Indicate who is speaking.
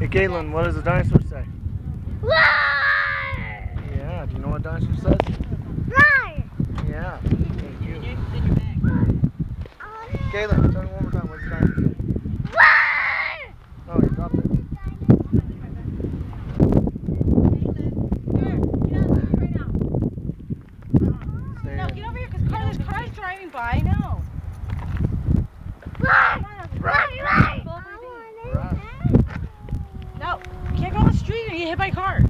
Speaker 1: Hey, Caitlin, what does a dinosaur say?
Speaker 2: Roar!
Speaker 1: Yeah, do you know what a dinosaur says?
Speaker 2: Roar!
Speaker 1: Yeah, thank you. Caitlin, tell me one more time, what does a dinosaur say?
Speaker 2: Roar!
Speaker 1: Oh, you dropped it.
Speaker 3: No, get over here because there's cars driving by. No.
Speaker 2: Roar! Roar! Roar!
Speaker 3: No, you can't go on the street or you get hit by a car.